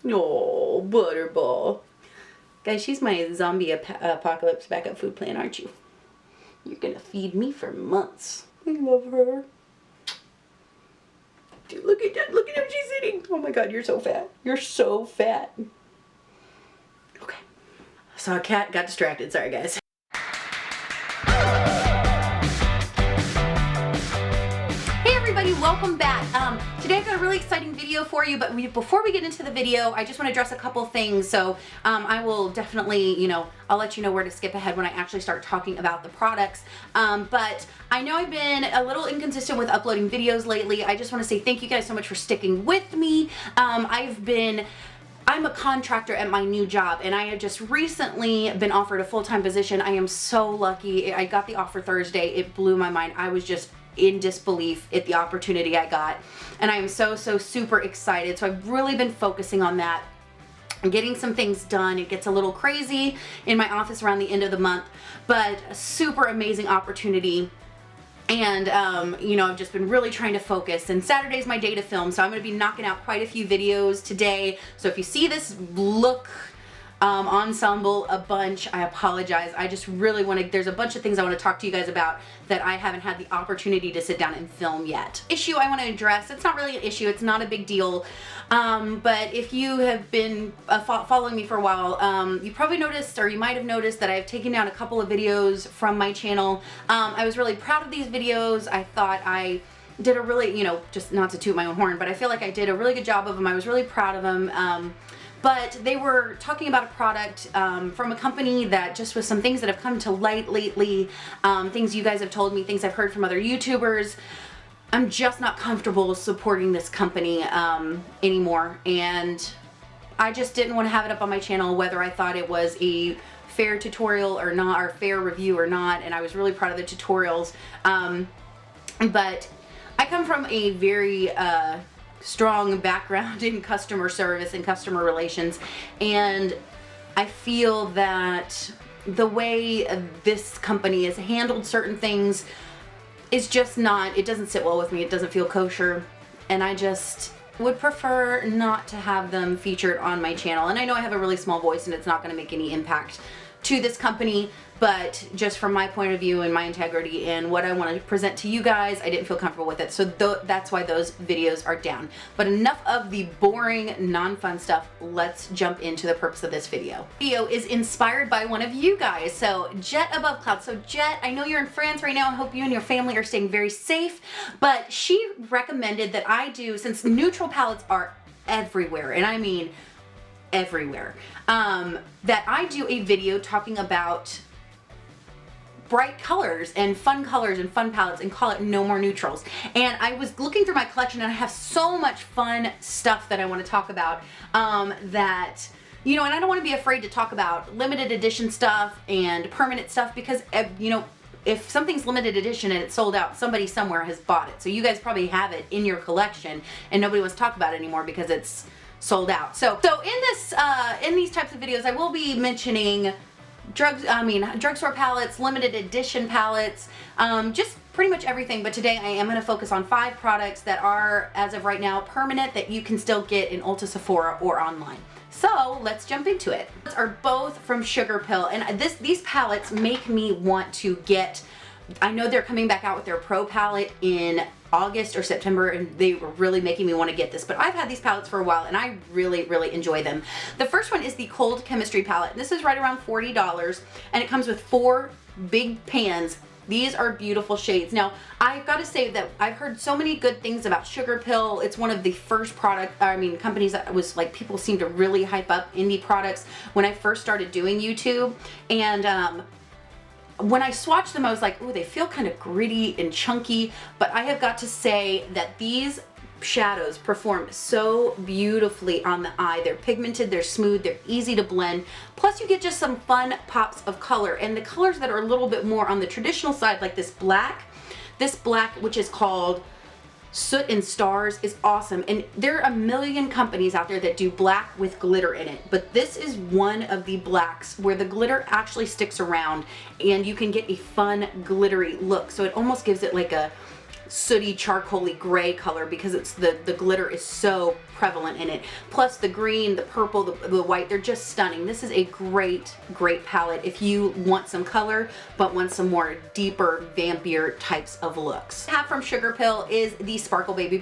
Oh, Butterball. Guys, she's my zombie apocalypse backup food plan, aren't you? You're gonna feed me for months. I love her. Dude, look at that. Look at how she's sitting. Oh my god, you're so fat. You're so fat. Okay. Saw a cat, got distracted. Sorry, guys. Welcome back. Today I've got a really exciting video for you, but before we get into the video, I just want to address a couple things. So I will definitely, I'll let you know where to skip ahead when I actually start talking about the products. But I know I've been a little inconsistent with uploading videos lately. I just want to say thank you guys so much for sticking with me. I'm a contractor at my new job, and I have just recently been offered a full-time position. I am so lucky. I got the offer Thursday. It blew my mind. I was just in disbelief at the opportunity I got, and I am so super excited. So I've really been focusing on that and getting some things done. It gets a little crazy in my office around the end of the month, but a super amazing opportunity. And I've just been really trying to focus, and Saturday's my day to film, so I'm going to be knocking out quite a few videos today. So if you see this look ensemble a bunch, I apologize. I just really want to, there's a bunch of things I want to talk to you guys about that I haven't had the opportunity to sit down and film yet. Issue I want to address, it's not really an issue, it's not a big deal, but if you have been following me for a while, you probably noticed, or you might have noticed, that I've taken down a couple of videos from my channel. I was really proud of these videos. I thought I did a really, just not to toot my own horn, but I feel like I did a really good job of them. I was really proud of them. But they were talking about a product from a company that just with some things that have come to light lately, things you guys have told me, things I've heard from other YouTubers. I'm just not comfortable supporting this company anymore, and I just didn't want to have it up on my channel whether I thought it was a fair tutorial or not, or fair review or not, and I was really proud of the tutorials. But I come from a very strong background in customer service and customer relations, and I feel that the way this company has handled certain things is just not, it doesn't sit well with me. It doesn't feel kosher, and I just would prefer not to have them featured on my channel. And I know I have a really small voice and it's not going to make any impact to this company, but just from my point of view and my integrity and what I want to present to you guys, I didn't feel comfortable with it. So that's why those videos are down. But enough of the boring, non-fun stuff. Let's jump into the purpose of this video. The video is inspired by one of you guys. So Jet Above Cloud. So Jet, I know you're in France right now. I hope you and your family are staying very safe. But she recommended that I do, since neutral palettes are everywhere, and I mean everywhere, that I do a video talking about bright colors and fun palettes and call it No More Neutrals. And I was looking through my collection, and I have so much fun stuff that I want to talk about, that, and I don't want to be afraid to talk about limited edition stuff and permanent stuff, because, if something's limited edition and it's sold out, somebody somewhere has bought it. So you guys probably have it in your collection and nobody wants to talk about it anymore because it's sold out. So in these types of videos, I will be mentioning drugstore palettes, limited edition palettes, just pretty much everything. But today I am going to focus on 5 products that are, as of right now, permanent, that you can still get in Ulta, Sephora, or online. So let's jump into it. These are both from Sugar Pill, and these palettes make me want to get, I know they're coming back out with their Pro palette in August or September, and they were really making me want to get this, but I've had these palettes for a while and I really enjoy them. The first one is the Cold Chemistry palette. This is right around $40, and it comes with 4 big pans. These are beautiful shades. Now, I've got to say that I've heard so many good things about Sugar Pill. It's one of the first companies that was like, people seem to really hype up indie products when I first started doing YouTube. And when I swatched them, I was like, ooh, they feel kind of gritty and chunky, but I have got to say that these shadows perform so beautifully on the eye. They're pigmented, they're smooth, they're easy to blend. Plus you get just some fun pops of color, and the colors that are a little bit more on the traditional side, like this black, which is called Soot and Stars, is awesome. And there are a million companies out there that do black with glitter in it, but this is one of the blacks where the glitter actually sticks around and you can get a fun glittery look. So it almost gives it like a sooty charcoaly gray color because it's the glitter is so prevalent in it. Plus the green, the purple, the white, they're just stunning. This is a great palette if you want some color but want some more deeper, vampier types of looks. What I have from Sugar Pill is the Sparkle Baby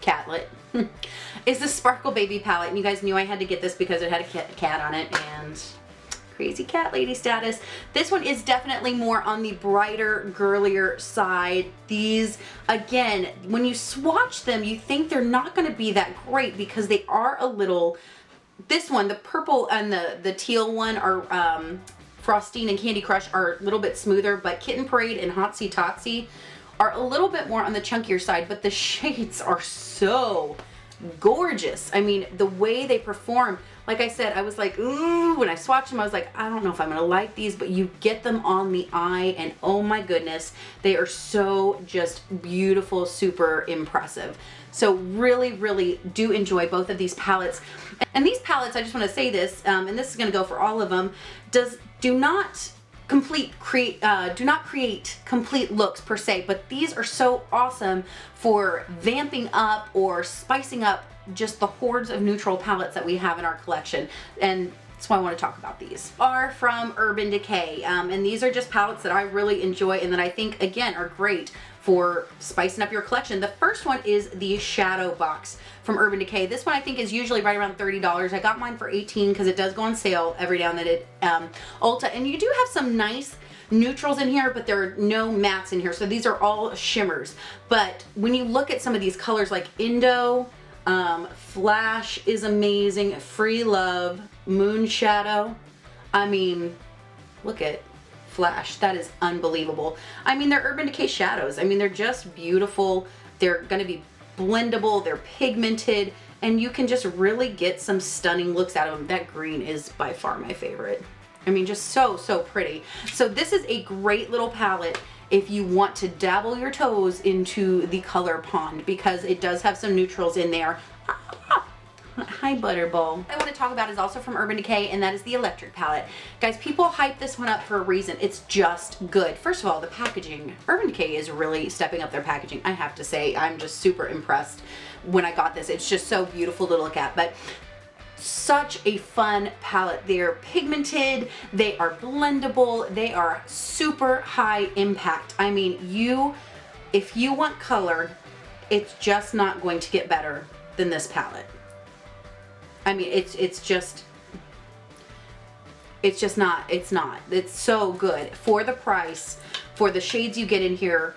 Catlet. Is the Sparkle Baby palette, and you guys knew I had to get this because it had a cat on it, and crazy cat lady status. This one is definitely more on the brighter, girlier side. These, again, when you swatch them, you think they're not going to be that great because they are a little, this one, the purple and the teal one are, Frostine and Candy Crush are a little bit smoother, but Kitten Parade and Hotsy Totsy are a little bit more on the chunkier side, but the shades are so gorgeous. I mean, the way they perform, like I said, I was like, ooh, when I swatched them, I was like, I don't know if I'm gonna like these, but you get them on the eye and oh my goodness, they are so just beautiful, super impressive. So really, really do enjoy both of these palettes. And these palettes, I just wanna say this, and this is gonna go for all of them, do not create complete looks per se, but these are so awesome for vamping up or spicing up just the hordes of neutral palettes that we have in our collection. And that's why I want to talk about these. Are from Urban Decay, and these are just palettes that I really enjoy and that I think, again, are great for spicing up your collection. The first one is the Shadow Box from Urban Decay. This one I think is usually right around $30. I got mine for $18 because it does go on sale every now and then at Ulta. And you do have some nice neutrals in here, but there are no mattes in here. So these are all shimmers. But when you look at some of these colors like Indo, Flash is amazing, Free Love, Moon Shadow. I mean, look at Flash, that is unbelievable. I mean, they're Urban Decay shadows. I mean, they're just beautiful. They're gonna be blendable, they're pigmented, and you can just really get some stunning looks out of them. That green is by far my favorite. I mean, just so, so pretty. So this is a great little palette if you want to dabble your toes into the color pond because it does have some neutrals in there. Hi, Butterball. What I want to talk about is also from Urban Decay, and that is the Electric palette. Guys, people hype this one up for a reason. It's just good. First of all, the packaging. Urban Decay is really stepping up their packaging. I have to say, I'm just super impressed when I got this. It's just so beautiful to look at. But such a fun palette. They're pigmented, they are blendable, they are super high impact. I mean, if you want color, it's just not going to get better than this palette. I mean, it's not. It's so good for the price, for the shades you get in here.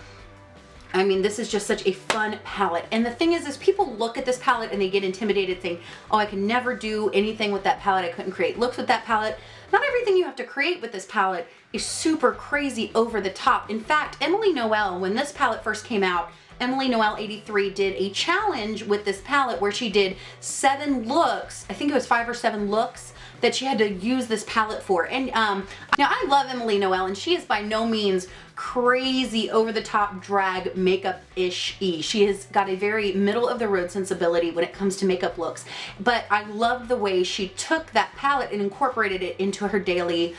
I mean, this is just such a fun palette. And the thing is people look at this palette and they get intimidated saying, oh, I can never do anything with that palette. I couldn't create looks with that palette. Not everything you have to create with this palette is super crazy over the top. In fact, Emily Noel, when this palette first came out, Emily Noel 83 did a challenge with this palette where she did 7 looks. I think it was 5 or 7 looks that she had to use this palette for. And now I love Emily Noel, and she is by no means crazy over the top drag makeup-ish. She has got a very middle of the road sensibility when it comes to makeup looks. But I love the way she took that palette and incorporated it into her daily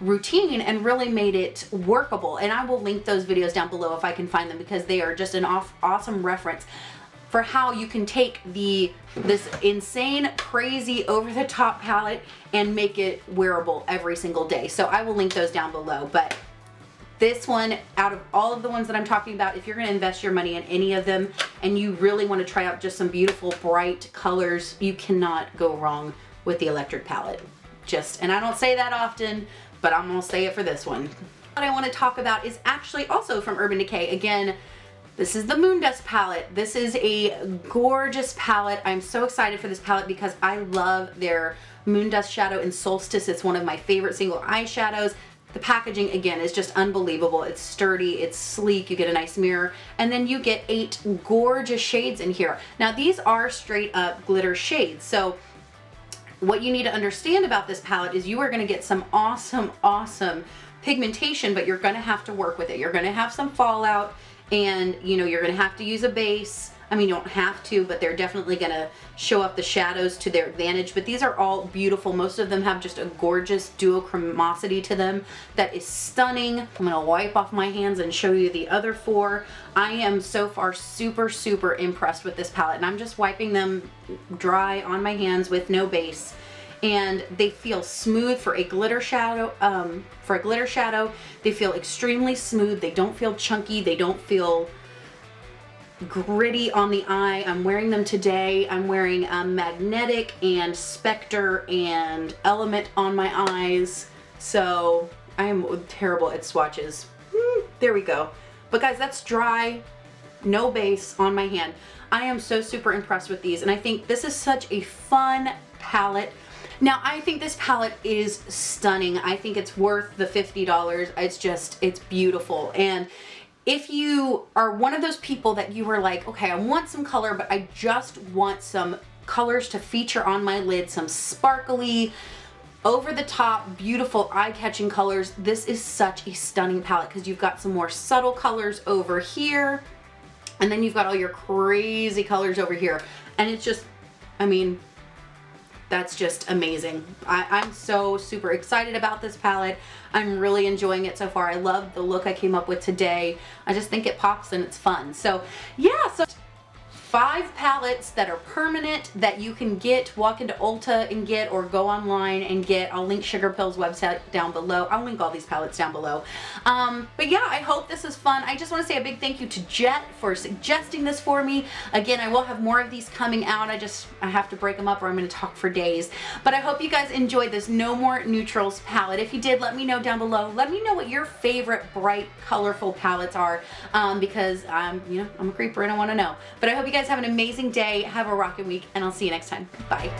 routine and really made it workable. And I will link those videos down below if I can find them because they are just an awesome reference for how you can take this insane, crazy, over-the-top palette and make it wearable every single day. So I will link those down below. But this one, out of all of the ones that I'm talking about, if you're going to invest your money in any of them and you really want to try out just some beautiful, bright colors, you cannot go wrong with the Electric palette. And I don't say that often, but I'm going to say it for this one. What I want to talk about is actually also from Urban Decay. Again, this is the Moondust palette. This is a gorgeous palette. I'm so excited for this palette because I love their Moondust shadow in Solstice. It's one of my favorite single eyeshadows. The packaging, again, is just unbelievable. It's sturdy, it's sleek, you get a nice mirror, and then you get 8 gorgeous shades in here. Now, these are straight up glitter shades, so what you need to understand about this palette is you are going to get some awesome, awesome pigmentation, but you're going to have to work with it. You're going to have some fallout, and you're going to have to use a base. I mean, you don't have to, but they're definitely gonna show up the shadows to their advantage. But these are all beautiful. Most of them have just a gorgeous duochromosity to them that is stunning. I'm gonna wipe off my hands and show you the other 4. I am so far super, super impressed with this palette, and I'm just wiping them dry on my hands with no base. And they feel smooth for a glitter shadow. They feel extremely smooth. They don't feel chunky. They don't feel gritty on the eye. I'm wearing them today. I'm wearing Magnetic and Spectre and Element on my eyes. So I am terrible at swatches. There we go. But guys, that's dry, no base on my hand. I am so super impressed with these, and I think this is such a fun palette. Now, I think this palette is stunning. I think it's worth the $50. It's beautiful. And if you are one of those people that you were like, okay, I want some color, but I just want some colors to feature on my lid, some sparkly, over the top, beautiful, eye-catching colors, this is such a stunning palette because you've got some more subtle colors over here, and then you've got all your crazy colors over here. And it's just, I mean, that's just amazing. I'm so super excited about this palette. I'm really enjoying it so far. I love the look I came up with today. I just think it pops and it's fun. So yeah, so 5 palettes that are permanent that you can get, walk into Ulta and get, or go online and get. I'll link Sugar Pill's website down below. I'll link all these palettes down below. But yeah, I hope this is fun. I just want to say a big thank you to Jet for suggesting this for me. Again, I will have more of these coming out. I have to break them up or I'm going to talk for days. But I hope you guys enjoyed this No More Neutrals palette. If you did, let me know down below. Let me know what your favorite bright, colorful palettes are, because I'm a creeper and I want to know. But I hope you guys have an amazing day, have a rockin' week, and I'll see you next time. Bye.